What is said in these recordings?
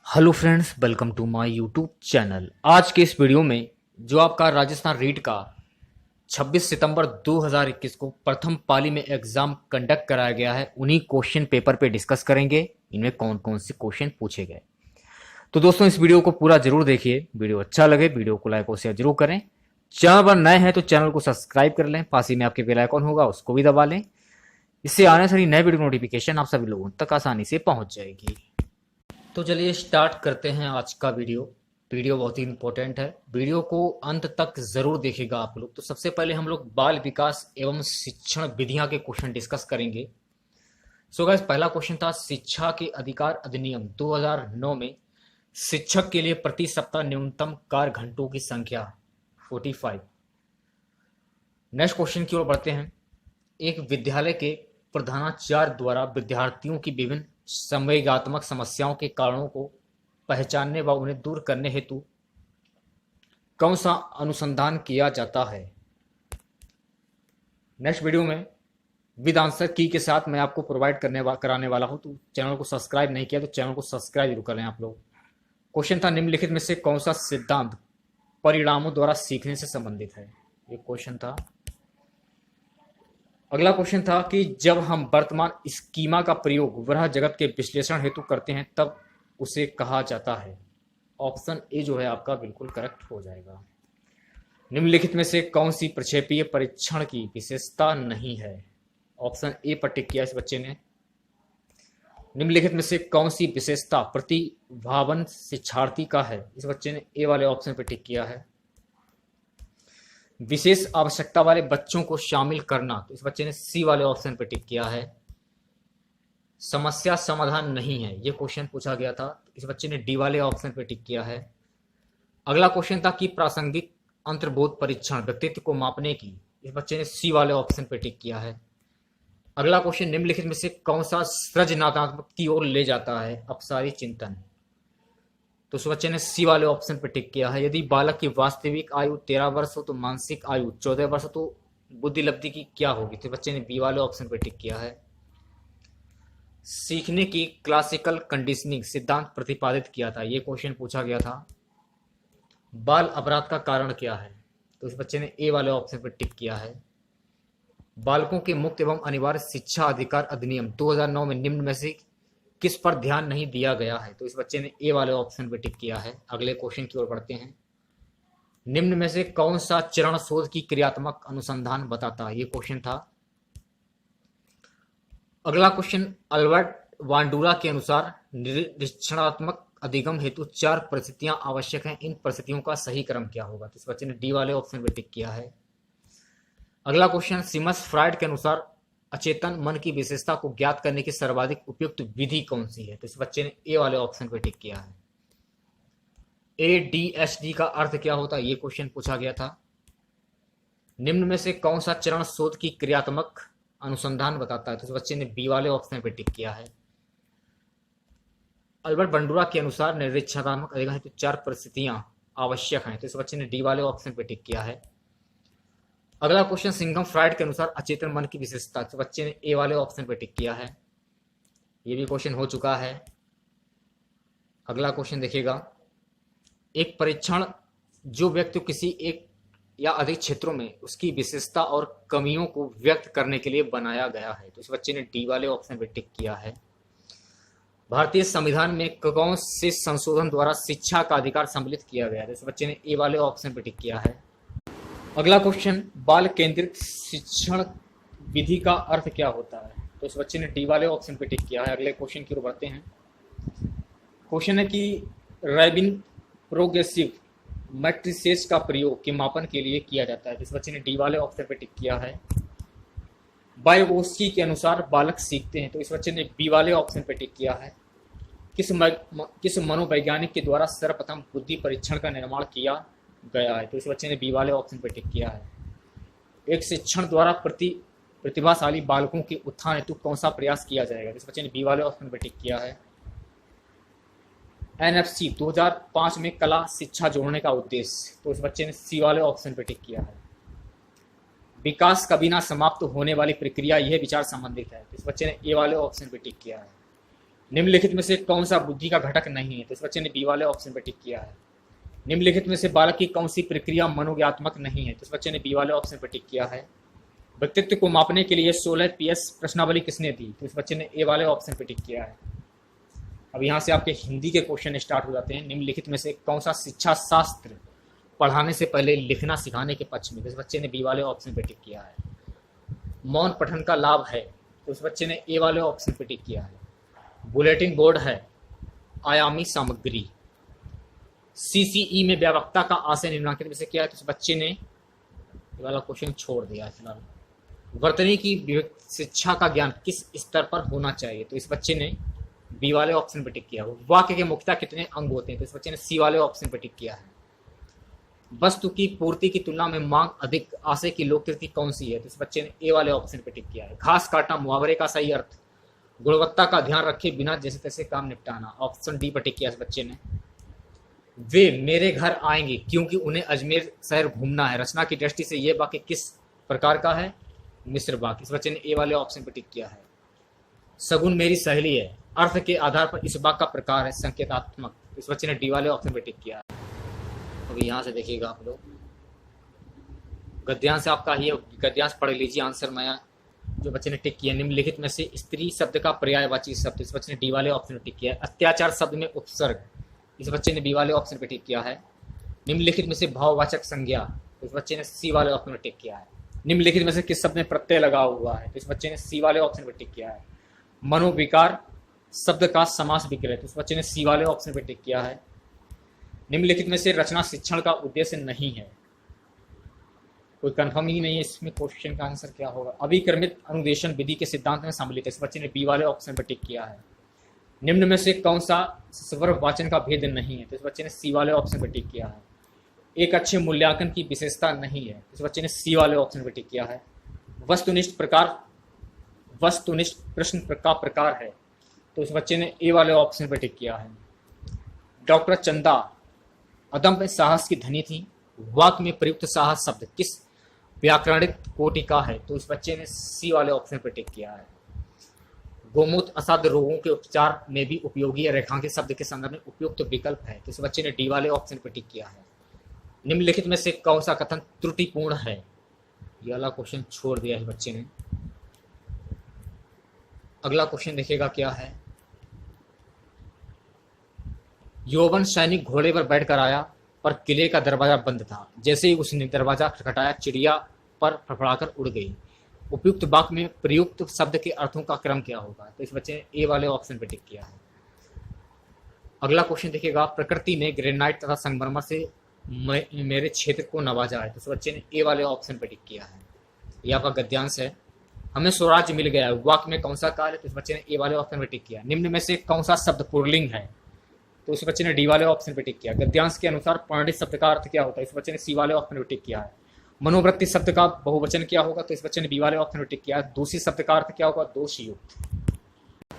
Hello friends, welcome to my YouTube channel. आज के इस वीडियो में जो आपका राजस्थान रीट का 26 सितंबर 2021 को प्रथम पाली में एग्जाम कंडक्ट कराया गया है, उन्हीं क्वेश्चन पेपर पे डिस्कस करेंगे। इनमें कौन कौन से क्वेश्चन पूछे गए। तो दोस्तों, इस वीडियो को पूरा जरूर देखिए। वीडियो अच्छा लगे वीडियो को लाइक और शेयर जरूर करें। चैनल पर नए हैं तो चैनल को सब्सक्राइब कर लें, पास ही में आपके बेल आइकन होगा उसको भी दबा लें। इससे आने वाली नए वीडियो नोटिफिकेशन आप सभी लोगों तक आसानी से पहुंच जाएगी। तो चलिए स्टार्ट करते हैं आज का वीडियो। वीडियो बहुत ही इंपॉर्टेंट है, वीडियो को अंत तक जरूर देखिएगा आप लोग। तो सबसे पहले हम लोग बाल विकास एवं शिक्षण विधियां के क्वेश्चन डिस्कस करेंगे। सो गाइस, पहला क्वेश्चन था शिक्षा के अधिकार अधिनियम 2009 में शिक्षक के लिए प्रति सप्ताह न्यूनतम कार्य घंटों की संख्या 45। नेक्स्ट क्वेश्चन की ओर बढ़ते हैं। एक विद्यालय के प्रधानाचार्य द्वारा विद्यार्थियों की विभिन्न संवेगात्मक समस्याओं के कारणों को पहचानने व उन्हें दूर करने हेतु कौन सा अनुसंधान किया जाता है। नेक्स्ट वीडियो में विद आंसर की के साथ मैं आपको प्रोवाइड कराने वाला हूं। तो चैनल को सब्सक्राइब नहीं किया तो चैनल को सब्सक्राइब जरूर करें आप लोग। क्वेश्चन था निम्नलिखित में से कौन सा सिद्धांत परिणामों द्वारा सीखने से संबंधित है। ये क्वेश्चन था। अगला क्वेश्चन था कि जब हम वर्तमान स्कीमा का प्रयोग वह जगत के विश्लेषण हेतु करते हैं तब उसे कहा जाता है। ऑप्शन ए जो है आपका बिल्कुल करेक्ट हो जाएगा। निम्नलिखित में से कौन सी प्रक्षेपीय परीक्षण की विशेषता नहीं है। ऑप्शन ए पर टिक किया इस बच्चे ने। निम्नलिखित में से कौन सी विशेषता प्रतिभावन शिक्षार्थी का है। इस बच्चे ने ए वाले ऑप्शन पर टिक किया है। विशेष आवश्यकता वाले बच्चों को शामिल करना, तो इस बच्चे ने सी वाले ऑप्शन पर टिक किया है। समस्या समाधान नहीं है, यह क्वेश्चन पूछा गया था, इस बच्चे ने डी वाले ऑप्शन पर टिक किया है। अगला क्वेश्चन था कि प्रासंगिक अंतर्बोध परीक्षण व्यक्तित्व को मापने की, इस बच्चे ने सी वाले ऑप्शन पर टिक किया है। अगला क्वेश्चन निम्नलिखित में से कौन सा सृजनात्मक की ओर ले जाता है। अपसारी चिंतन, तो उस बच्चे ने सी वाले ऑप्शन पर टिक किया है। यदि बालक की वास्तविक आयु 13 वर्ष हो तो मानसिक आयु 14 वर्ष हो तो बुद्धि लब्धि की क्या होगी। तो बच्चे ने बी वाले ऑप्शन पर टिक किया है। सीखने की क्लासिकल कंडीशनिंग सिद्धांत प्रतिपादित किया था, यह क्वेश्चन पूछा गया था। बाल अपराध का कारण क्या है, तो इस बच्चे ने ए वाले ऑप्शन पर टिक किया है। बालकों के मुक्त एवं अनिवार्य शिक्षा अधिकार अधिनियम 2009 में निम्न में से किस पर ध्यान नहीं दिया गया है, तो इस बच्चे ने ए वाले ऑप्शन पर टिक किया है। अगले क्वेश्चन की ओर बढ़ते हैं। निम्न में से कौन सा चरण शोध की क्रियात्मक अनुसंधान बताता है, ये क्वेश्चन था। अगला क्वेश्चन अल्बर्ट वांडूरा के अनुसार निरीक्षणात्मक अधिगम हेतु 4 परिस्थितियां आवश्यक हैं, इन परिस्थितियों का सही क्रम क्या होगा। तो इस बच्चे ने डी वाले ऑप्शन पर टिक किया है। अगला क्वेश्चन सिमस फ्राइड के अनुसार अचेतन मन की विशेषता को ज्ञात करने की सर्वाधिक उपयुक्त विधि कौन सी है, तो इस बच्चे ने ए वाले ऑप्शन पर टिक किया है। ADHD का अर्थ क्या होता है, ये क्वेश्चन पूछा गया था। निम्न में से कौन सा चरण शोध की क्रियात्मक अनुसंधान बताता है, तो इस बच्चे ने बी वाले ऑप्शन पर टिक किया है। अल्बर्ट बंडूरा के अनुसार निरीक्षणात्मक अधिगम हेतु 4 परिस्थितियां आवश्यक हैं, तो इस बच्चे ने डी वाले ऑप्शन पर टिक किया है। अगला क्वेश्चन सिंघम फ्राइड के अनुसार अचेतन मन की विशेषता, तो बच्चे ने ए वाले ऑप्शन पर टिक किया है। ये भी क्वेश्चन हो चुका है। अगला क्वेश्चन देखिएगा। एक परीक्षण जो व्यक्ति किसी एक या अधिक क्षेत्रों में उसकी विशेषता और कमियों को व्यक्त करने के लिए बनाया गया है, तो इस बच्चे ने डी वाले ऑप्शन पर टिक किया है। भारतीय संविधान में कौन से संशोधन द्वारा शिक्षा का अधिकार सम्मिलित किया गया है, तो इस बच्चे ने ए वाले ऑप्शन पर टिक किया है। अगला क्वेश्चन बाल केंद्रित शिक्षण विधि का अर्थ क्या होता है, तो इस बच्चे ने डी वाले ऑप्शन पर टिक किया है। अगले क्वेश्चन की ओर बढ़ते हैं। क्वेश्चन है कि रैबिन प्रोग्रेसिव मैट्रिसेस का प्रयोग के मापन के लिए किया जाता है, तो इस बच्चे ने डी वाले ऑप्शन पर टिक किया है। बायोगोस्की के अनुसार बालक सीखते हैं, तो इस बच्चे ने बी वाले ऑप्शन पर टिक किया है। किस मनोवैज्ञानिक के द्वारा सर्वप्रथम बुद्धि परीक्षण का निर्माण किया गया है, तो इस बच्चे ने बी वाले ऑप्शन पर टिक किया है। एक शिक्षण द्वारा प्रतिभाशाली बालकों के उत्थान हेतु कौन सा प्रयास किया जाएगा, तो इस बच्चे ने बी वाले ऑप्शन पर टिक किया है। NFC 2005 में कला शिक्षा जोड़ने का उद्देश्य, तो इस बच्चे ने सी वाले ऑप्शन पर टिक किया है। विकास कभी ना समाप्त होने वाली प्रक्रिया, यह विचार संबंधित है, तो इस बच्चे ने ए वाले ऑप्शन पर टिक किया है। निम्नलिखित में से कौन सा बुद्धि का घटक नहीं है? तो इस बच्चे ने बी वाले ऑप्शन पर टिक किया है। निम्नलिखित में से बालक की कौन सी प्रक्रिया मनोज्ञात्मक नहीं है? तो इस बच्चे ने बी वाले ऑप्शन पर टिक किया है। व्यक्तित्व को मापने के लिए 16 PS प्रश्नावली किसने दी? तो इस बच्चे ने ए वाले ऑप्शन पर टिक किया है। अब यहाँ से आपके हिंदी के क्वेश्चन स्टार्ट हो जाते हैं। निम्नलिखित में से कौन सा शिक्षा शास्त्र पढ़ाने से पहले लिखना सिखाने के पक्ष में? तो इस बच्चे ने बी वाले ऑप्शन पर टिक किया है। मौन पठन का लाभ है? तो इस बच्चे ने ए वाले ऑप्शन पर टिक किया है। बुलेटिन बोर्ड है? आयामी सामग्री। CCE में व्यापकता का आशय निम्नलिखित में से क्या है? तो इस बच्चे ने ये वाला क्वेश्चन छोड़ दिया है फिलहाल। वर्तनी की शिक्षा का ज्ञान किस स्तर पर होना चाहिए? तो इस बच्चे ने बी वाले ऑप्शन पर टिक किया है। वाक्य के मुख्यतः कितने अंग होते हैं? तो इस बच्चे ने सी वाले ऑप्शन पर टिक किया है। वस्तु की पूर्ति की तुलना में मांग अधिक आशय की लोककृति कौन सी है? तो इस बच्चे ने ए वाले ऑप्शन पर टिक किया है। घास काटना मुहावरे का सही अर्थ? गुणवत्ता का ध्यान रखे बिना जैसे तैसे काम निपटाना। ऑप्शन डी पर टिक किया इस बच्चे ने। वे मेरे घर आएंगे क्योंकि उन्हें अजमेर शहर घूमना है। रचना की दृष्टि से यह वाक्य किस प्रकार का है? मिश्र वाक्य। इस बच्चे ने ए वाले ऑप्शन पर टिक किया है। सगुन मेरी सहेली है, अर्थ के आधार पर इस वाक्य का प्रकार है संकेतात्मक। इस बच्चे ने डी वाले ऑप्शन पर टिक किया है। अभी यहाँ से देखिएगा आप लोग, गद्यांश आपका ही है, गद्यांश पढ़ लीजिए। आंसर मैं जो बच्चे ने टिक किया, निम्नलिखित में से स्त्री शब्द का पर्यायवाची शब्द? इस बच्चे ने डी वाले ऑप्शन पर टिक किया है। अत्याचार शब्द में उपसर्ग? इस बच्चे ने बी वाले ऑप्शन पर टिक किया है। निम्नलिखित में से भाववाचक संज्ञा? इस बच्चे ने सी वाले ऑप्शन पर टिक किया है। निम्नलिखित में से किस शब्द में प्रत्यय लगा हुआ है? तो इस बच्चे ने सी वाले ऑप्शन पर टिक किया है। मनोविकार शब्द का समास विक्रय? तो इस बच्चे ने सी वाले ऑप्शन पर टिक किया है। निम्नलिखित में से रचना शिक्षण का उद्देश्य नहीं है? कोई कंफर्म ही नहीं है इसमें क्वेश्चन का आंसर क्या होगा। अभिक्रमित अनुदेशन विधि के सिद्धांत में सम्मिलित है? इस बच्चे ने बी वाले ऑप्शन पर टिक किया है। निम्न में से कौन सा स्वर वाचन का भेद नहीं है? तो इस बच्चे ने सी वाले ऑप्शन पर टिक किया है। एक अच्छे मूल्यांकन की विशेषता नहीं है? इस बच्चे ने सी वाले ऑप्शन पर टिक किया है। वस्तुनिष्ठ प्रश्न का प्रकार है? तो इस बच्चे ने ए वाले ऑप्शन पर टिक किया है। डॉक्टर चंदा अदम्य साहस की धनी थी। वाक्य में प्रयुक्त साहस शब्द किस व्याकरणिक कोटि का है? तो इस बच्चे ने सी वाले ऑप्शन पर टिक किया है। गोमूत्र असाध्य रोगों के उपचार में भी उपयोगी है, रेखांकित शब्द के संदर्भ में उपयुक्त विकल्प है? तो इस बच्चे ने डी वाले ऑप्शन पर टिक किया है। निम्नलिखित में से कौन सा कथन त्रुटिपूर्ण है? ये वाला क्वेश्चन छोड़ दिया है बच्चे ने। अगला क्वेश्चन देखिएगा क्या है। यौवन सैनिक घोड़े पर बैठकर आया पर किले का दरवाजा बंद था। जैसे ही उसने दरवाजा खटखटाया चिड़िया पर फड़फड़ाकर उड़ गई। उपयुक्त वाक्य में प्रयुक्त शब्द के अर्थों का क्रम क्या होगा? तो इस बच्चे ने ए वाले ऑप्शन पर टिक किया है। अगला क्वेश्चन देखिएगा। प्रकृति ने ग्रेनाइट तथा संगमरमर से मेरे क्षेत्र को नवाजा है? तो इस बच्चे ने ए वाले ऑप्शन पर टिक किया है। यह आपका गद्यांश है। हमें स्वराज्य मिल गया है, वाक्य में कौन सा काल है? तो इस बच्चे ने ए वाले ऑप्शन पर टिक किया। निम्न में से कौन सा शब्द पुल्लिंग है? तो इस बच्चे ने डी वाले ऑप्शन पर टिक किया। गद्यांश के अनुसार पंडित शब्द का अर्थ क्या होता है? इस बच्चे ने सी वाले ऑप्शन पर टिक किया है। मनोवृत्ति शब्द का बहुवचन क्या होगा? तो इस बच्चे ने बी वाले ऑप्शन पर टिक किया। दोषी शब्द का अर्थ क्या होगा? दोषयुक्त।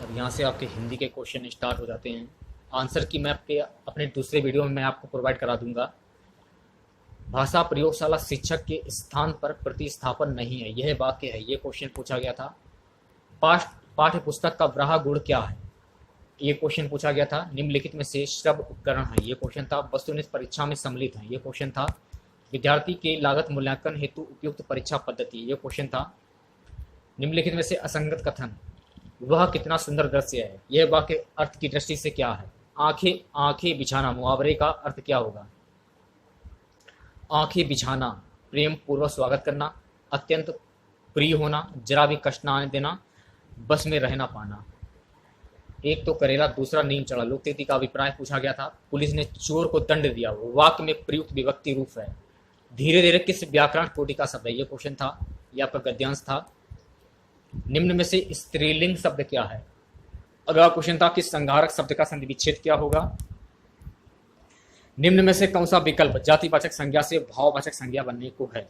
अब यहाँ से आपके हिंदी के क्वेश्चन स्टार्ट हो जाते हैं। आंसर की मैं अपने दूसरे वीडियो में मैं आपको प्रोवाइड करा दूंगा। भाषा प्रयोगशाला शिक्षक के स्थान पर प्रतिस्थापन नहीं है, यह वाक्य है। ये क्वेश्चन पूछा गया था। पाठ्य पुस्तक का ब्राह्य गुण क्या है? ये क्वेश्चन पूछा गया था। निम्नलिखित में से श्रव्य उपकरण है? ये क्वेश्चन था। वस्तुनिष्ठ परीक्षा में सम्मिलित है? ये क्वेश्चन था। विद्यार्थी के लागत मूल्यांकन हेतु उपयुक्त परीक्षा पद्धति? ये क्वेश्चन था। निम्नलिखित में से असंगत कथन? वह कितना सुंदर दृश्य है? यह वाक्य अर्थ की दृष्टि से क्या है? आंखें बिछाना मुहावरे का अर्थ क्या होगा? आंखें बिछाना प्रेम पूर्वक स्वागत करना, अत्यंत प्रिय होना, जरा भी कष्ट न आने देना, बस में रहना पाना। एक तो करेला, दूसरा नीम चढ़ा। लोकतंत्र का अभिप्राय पूछा गया था। पुलिस ने चोर को दंड दिया, वाक्य में प्रयुक्त विभक्ति रूप है। धीरे धीरे किस व्याकरण कोटि का शब्द है? ये क्वेश्चन था। यह आपका गद्यांश था। निम्न में से स्त्रीलिंग शब्द क्या है? अगला क्वेश्चन था कि संहारक शब्द का संधि विच्छेद क्या होगा? निम्न में से कौन सा विकल्प जातिवाचक संज्ञा से भाववाचक संज्ञा बनने को है?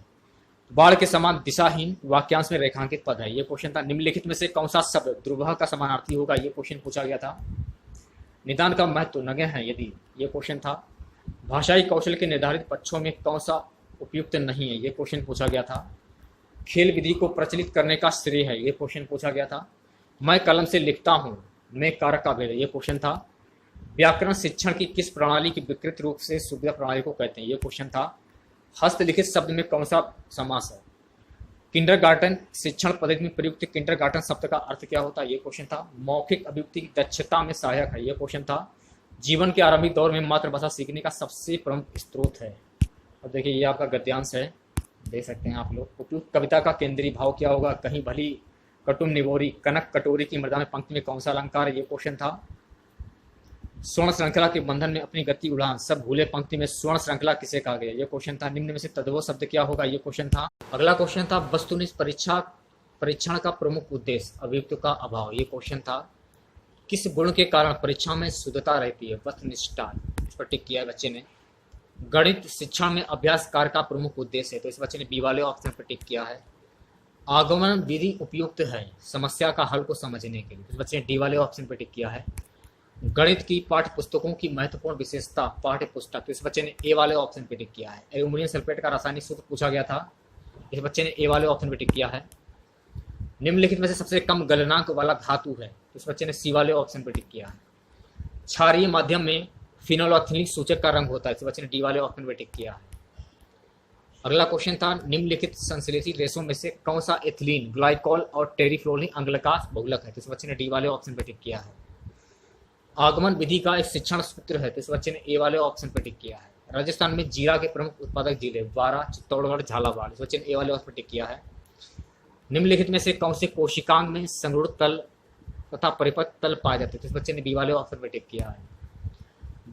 बाढ़ के समान दिशाहीन वाक्यांश में रेखांकित पद है? ये क्वेश्चन था। निम्नलिखित में से कौन सा शब्द ध्रुवः का समानार्थी होगा? ये क्वेश्चन पूछा गया था। निदान का महत्व नगण्य है यदि? ये क्वेश्चन था। भाषाई कौशल के निर्धारित पक्षों में कौन सा उपयुक्त नहीं है? ये क्वेश्चन पूछा गया था। खेल विधि को प्रचलित करने का श्रेय है? ये क्वेश्चन पूछा गया था। मैं कलम से लिखता हूँ, में कारक का भेद है, ये क्वेश्चन था। व्याकरण शिक्षण की किस प्रणाली की विकृत रूप से सुविधा प्रणाली को कहते हैं, ये क्वेश्चन था। हस्तलिखित शब्द में कौन सा समास है। किंडरगार्टन शिक्षण पद्धति में प्रयुक्त किंडरगार्टन शब्द का अर्थ क्या होता है, ये क्वेश्चन था। मौखिक अभिव्यक्ति की दक्षता में सहायक है, ये क्वेश्चन था। जीवन के आरंभिक दौर में मातृभाषा सीखने का सबसे प्रमुख स्रोत है। अब देखिए ये आपका गद्यांश है, देख सकते हैं आप लोग। उपयुक्त कविता का केंद्रीय भाव क्या होगा। कहीं भली कटुम निवोरी कनक कटोरी की मृदा में पंक्ति में कौन सा अलंकार है, ये क्वेश्चन था। स्वर्ण श्रृंखला के बंधन में अपनी गति उड़ान सब भूले पंक्ति में स्वर्ण श्रृंखला किसे कहा गया, ये क्वेश्चन था। निम्न में से तद्भव शब्द क्या होगा, ये क्वेश्चन था। अगला क्वेश्चन था वस्तुनिष्ठ परीक्षण का प्रमुख उद्देश्य अभियुक्त का अभाव, ये क्वेश्चन था। किस गुण के कारण परीक्षा में शुद्धता रहती है, वस्तुनिष्ठता, इस पर टिक किया है बच्चे ने। गणित शिक्षण में अभ्यास कार्य का प्रमुख उद्देश्य है, तो इस बच्चे ने बी वाले ऑप्शन पर टिक किया है। आगमन विधि उपयुक्त है समस्या का हल को समझने के लिए, इस बच्चे ने डी वाले ऑप्शन पर टिक किया है। गणित की पाठ्य पुस्तकों की महत्वपूर्ण विशेषता पाठ्य पुस्तक, तो इस बच्चे ने ए वाले ऑप्शन पे टिक किया है। एल्यूमिनियम सल्फेट का रासायनिक सूत्र पूछा गया था, इस बच्चे ने ए वाले ऑप्शन पे टिक किया है। निम्नलिखित में से सबसे कम गलनांक वाला धातु है, तो इस बच्चे ने सी वाले ऑप्शन पे टिक किया है। क्षारीय माध्यम में फिनोलैक्थिलिक सूचक का रंग होता है, इस बच्चे ने डी वाले ऑप्शन पे टिक किया है। अगला क्वेश्चन था निम्नलिखित संश्लेषी रेशों में से कौन सा एथिलीन ग्लाइकॉल और टेरिफ्लोलिन अम्ल का बहुलक है, तो इस बच्चे ने डी वाले ऑप्शन पे टिक किया है। आगमन विधि का एक शिक्षण सूत्र है, तो इस बच्चे ने ए वाले ऑप्शन पर टिक किया है। राजस्थान में जीरा के प्रमुख उत्पादक जिले बारां, चित्तौड़गढ़, झालावाड़, इस बच्चे ने ए वाले ऑप्शन पर टिक किया है। निम्नलिखित में से कौन से कोशिकांग में संगुण तल तथा परिपथ तल पाए जाते हैं, तो इस बच्चे ने बी वाले ऑप्शन पर टिक किया है।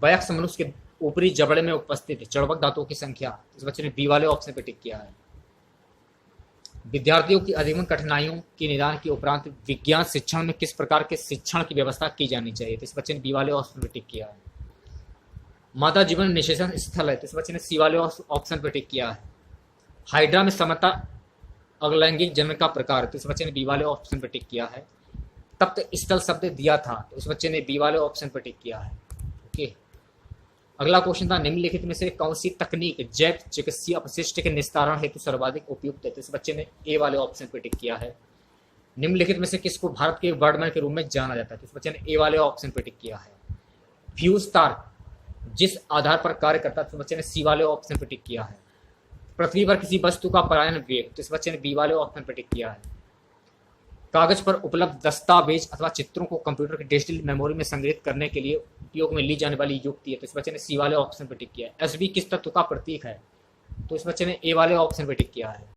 वयस्क मनुष्य के ऊपरी जबड़े में उपस्थित चर्वक धातुओं की संख्या, इस बच्चे ने बी वाले ऑप्शन पर टिक किया है। विद्यार्थियों की अधिगम कठिनाइयों के निदान के उपरांत विज्ञान शिक्षण में किस प्रकार के शिक्षण की व्यवस्था की जानी चाहिए, तो इस बच्चे ने बी वाले ऑप्शन पर टिक किया है। माता जीवन निषेचन स्थल है, तो इस बच्चे ने सी वाले ऑप्शन पर टिक किया है। हाइड्रा में समता अगलैंगिक जन्म का प्रकार, तो इस बच्चे ने बी वाले ऑप्शन पर टिक किया है। तप्त स्थल शब्द दिया था, तो इस बच्चे ने बी वाले ऑप्शन पर टिक किया है। ओके, अगला क्वेश्चन था निम्नलिखित में से कौन सी तकनीक जैव चिकित्सीय अपशिष्ट के निस्तारण हेतु सर्वाधिक उपयुक्त है, तो इस बच्चे ने ए वाले ऑप्शन पर टिक किया है। निम्नलिखित में से किसको भारत के बर्डमैन के रूप में जाना जाता है, तो इस बच्चे ने ए वाले ऑप्शन पर टिक किया है। फ्यूज तार जिस आधार पर कार्य करता है, तो बच्चे ने सी वाले ऑप्शन पर टिक किया है। पृथ्वी पर किसी वस्तु का पलायन वेग, तो इस बच्चे ने बी वाले ऑप्शन पर टिक किया है। कागज पर उपलब्ध दस्तावेज अथवा चित्रों को कंप्यूटर की डिजिटल मेमोरी में संग्रहित करने के लिए उपयोग में ली जाने वाली युक्ति है, तो इस बच्चे ने सी वाले ऑप्शन पर टिक किया है। एसबी किस तत्व का प्रतीक है, तो इस बच्चे ने ए वाले ऑप्शन पर टिक किया है।